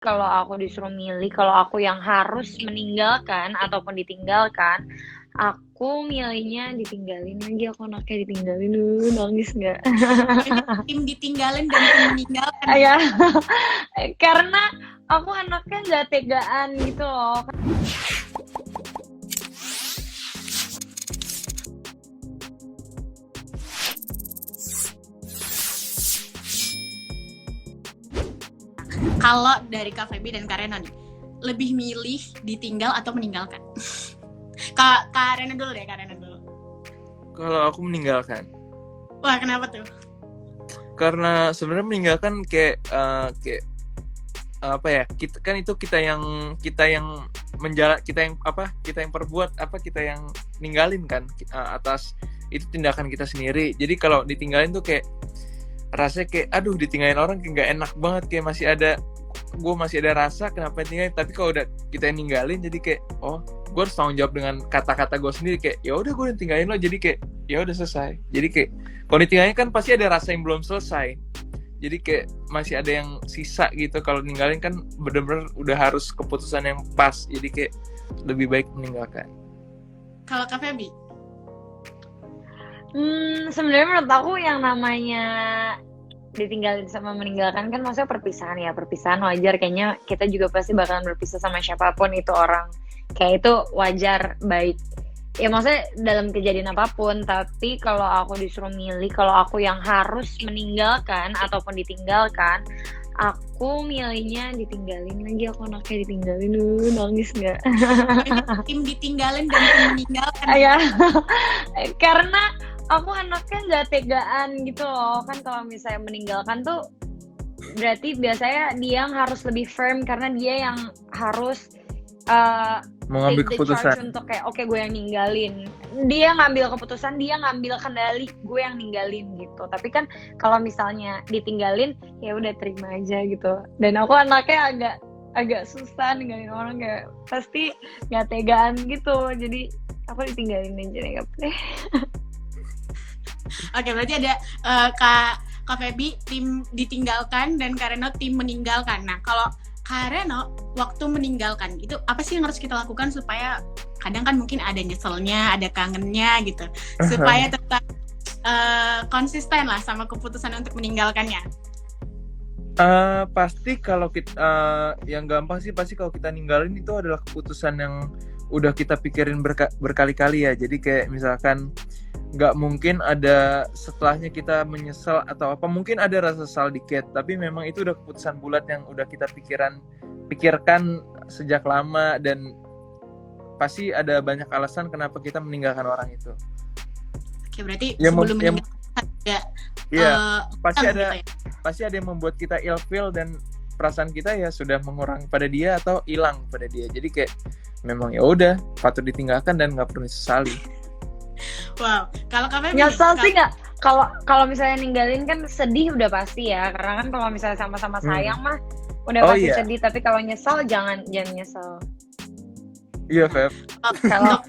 Kalau aku disuruh milih, kalau aku yang harus meninggalkan ataupun ditinggalkan, aku milihnya ditinggalin lagi, aku anaknya ditinggalin, nangis nggak? Jadi tim ditinggalin dan tim meninggalkan. Ya, karena aku anaknya nggak tegaan gitu loh. Kalau dari Kak Feby dan Kak Rena nih, lebih milih ditinggal atau meninggalkan? Kak Rena dulu deh, Kak Rena dulu. Kalau aku meninggalkan, Wah, kenapa tuh? karena sebenarnya meninggalkan kayak apa ya? Kita yang kita yang perbuat kita yang ninggalin kan atas itu tindakan kita sendiri. Jadi kalau ditinggalin tuh kayak rasanya kayak aduh ditinggalin orang kayak nggak enak banget, kayak gue masih ada rasa kenapa tinggalin. Tapi kalau udah kita yang ninggalin jadi kayak gue harus tanggung jawab dengan kata-kata gue sendiri, kayak ya udah gue tinggalin lo, jadi kayak ya udah selesai. Jadi kayak kalau ditinggalin kan pasti ada rasa yang belum selesai, jadi kayak masih ada yang sisa gitu. Kalau ninggalin kan bener-bener udah harus keputusan yang pas, jadi kayak lebih baik meninggalkan. Kalau Kak Feby? Sebenarnya menurut aku yang namanya ditinggalin sama meninggalkan kan maksudnya perpisahan ya, perpisahan wajar. Kayaknya kita juga pasti bakalan berpisah sama siapapun itu orang, kayak itu wajar, baik ya maksudnya dalam kejadian apapun. Tapi kalau aku disuruh milih, kalau aku yang harus meninggalkan ataupun ditinggalkan, aku milihnya ditinggalin lagi, aku anaknya ditinggalin, nangis nggak? Tim ditinggalin dan tim meninggalkan. Ya, karena aku anaknya nggak tegaan gitu loh. Kan kalau misalnya meninggalkan tuh berarti biasanya dia yang harus lebih firm, karena dia yang harus Mengambil take the keputusan. charge untuk kayak oke, gue yang ninggalin. Dia ngambil keputusan, dia ngambil kendali, gue yang ninggalin gitu. Tapi kan kalau misalnya ditinggalin ya udah terima aja gitu. Dan aku anaknya agak susah ninggalin orang, kayak pasti nggak tegaan gitu. Jadi aku ditinggalin aja deh, nggak boleh. Oke, berarti ada Kak Feby tim ditinggalkan dan Kak Reno tim meninggalkan. Nah, kalau Kak Reno waktu meninggalkan itu apa sih yang harus kita lakukan supaya kadang kan mungkin ada nyeselnya, ada kangennya gitu, supaya tetap konsisten lah sama keputusan untuk meninggalkannya? Pasti kalau kita yang gampang sih, pasti kalau kita ninggalin itu adalah keputusan yang udah kita pikirin berkali-kali ya. Jadi kayak misalkan nggak mungkin ada setelahnya kita menyesal atau apa. Mungkin ada rasa sesal dikit, tapi memang itu udah keputusan bulat yang udah kita pikirkan sejak lama, dan pasti ada banyak alasan kenapa kita meninggalkan orang itu. Oke, berarti Ya, sebelum meninggalkan pasti ada yang membuat kita ilfeel, dan perasaan kita ya sudah mengurang pada dia atau hilang pada dia. Jadi kayak memang ya udah patut ditinggalkan dan nggak perlu disesali. Wow, kalau Kak Feby Nyesel sih nggak? Kalau misalnya ninggalin kan sedih udah pasti ya, karena kan kalau misalnya sama-sama sayang mah udah pasti sedih. Tapi kalau nyesel jangan nyesel. Iya, Feb. Kalau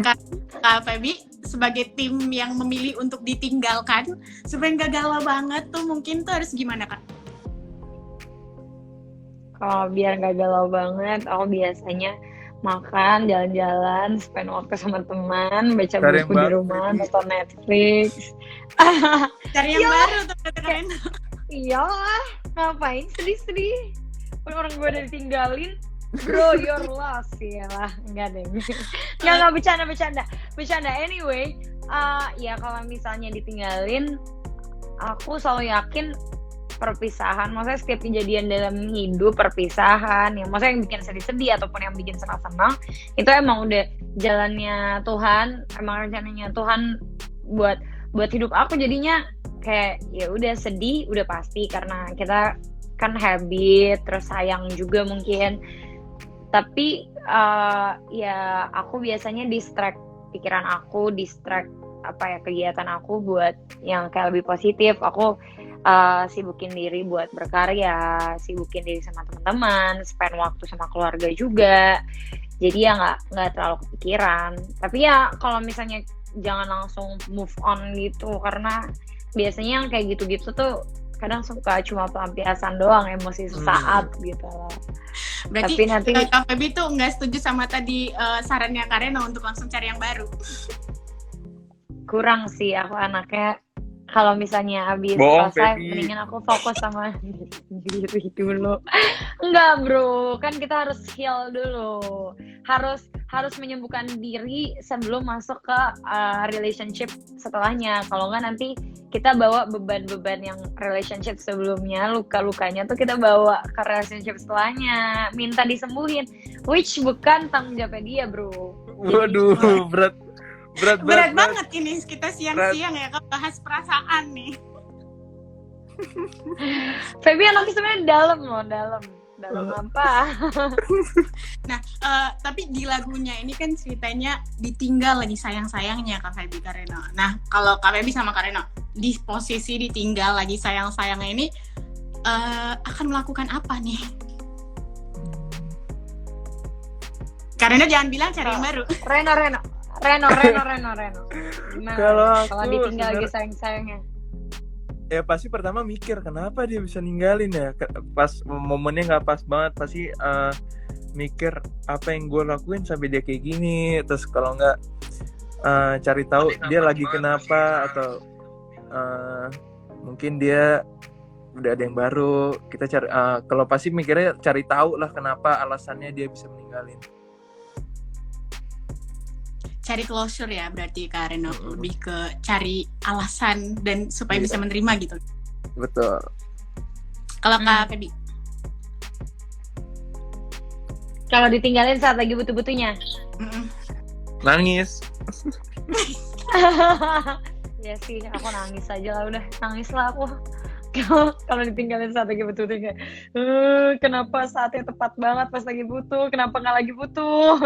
Kak Feby sebagai tim yang memilih untuk ditinggalkan supaya nggak galau banget tuh, mungkin tuh harus gimana, Kak? Kalau biar nggak galau banget, aku biasanya makan, jalan-jalan, spend waktu sama teman, baca Cari buku di rumah, nonton Netflix. Cari yang baru tuh, keren. Iya, ngapain sedih-sedih? Orang gue udah ditinggalin, bro, you're lost. Iyalah, enggak deh. Nggak bercanda. Anyway, ya kalau misalnya ditinggalin, aku selalu yakin perpisahan, maksudnya setiap kejadian dalam hidup perpisahan, yang maksudnya yang bikin sedih-sedih ataupun yang bikin senang-senang, itu emang udah jalannya Tuhan, emang rencananya Tuhan buat hidup aku. Jadinya kayak ya udah sedih udah pasti, karena kita kan habit, terus sayang juga mungkin. Tapi ya aku biasanya distract pikiran aku, distract kegiatan aku buat yang kayak lebih positif. Aku sibukin diri buat berkarya, sibukin diri sama teman-teman, spend waktu sama keluarga juga. Jadi ya nggak terlalu kepikiran. Tapi ya kalau misalnya jangan langsung move on gitu, karena biasanya yang kayak gitu-gitu tuh kadang suka cuma pelampiasan doang emosi sesaat gitu loh. Berarti Tapi nanti Kak Feby tuh nggak setuju sama tadi sarannya Kak Reno untuk langsung cari yang baru. kurang sih aku anaknya. Kalau misalnya habis Bohong, selesai, Feby. mendingan aku fokus sama diri dulu. Enggak bro, kan kita harus heal dulu. Harus menyembuhkan diri sebelum masuk ke relationship setelahnya. Kalau nggak nanti kita bawa beban-beban yang relationship sebelumnya, luka-lukanya tuh kita bawa ke relationship setelahnya. Minta disembuhin, which bukan tanggung jawabnya dia bro. Waduh, berat Banget ini kita siang-siang ya Kak bahas perasaan nih. Feby anaknya sebenarnya dalam loh, dalam apa? Nah, tapi di lagunya ini kan ceritanya ditinggal lagi sayang-sayangnya Kak Feby Kak Reno. Nah, kalau Kak Feby sama Kak Reno di posisi ditinggal lagi sayang-sayangnya ini akan melakukan apa nih? Kak Reno jangan bilang cari yang baru. Reno. Gimana? Kalau aku ditinggal lagi sayang-sayangnya. ya pasti pertama mikir kenapa dia bisa ninggalin ya. Pas momennya nggak pas banget, pasti mikir apa yang gue lakuin sampai dia kayak gini. Terus kalau nggak cari tahu dia lagi kenapa, atau mungkin dia udah ada yang baru. Kita cari kalau pasti mikirnya cari tahu lah kenapa alasannya dia bisa meninggalin. Cari closure ya berarti Kak Reno, lebih ke cari alasan dan supaya bisa menerima gitu. Betul. Kalau Kak Feby? Kalau ditinggalin saat lagi butuh-butuhnya. Nangis. Ya sih, aku nangis aja lah, udah nangis lah aku. Kalau ditinggalin saat lagi butuh-butuhnya, kenapa saatnya tepat banget pas lagi butuh, kenapa nggak lagi butuh?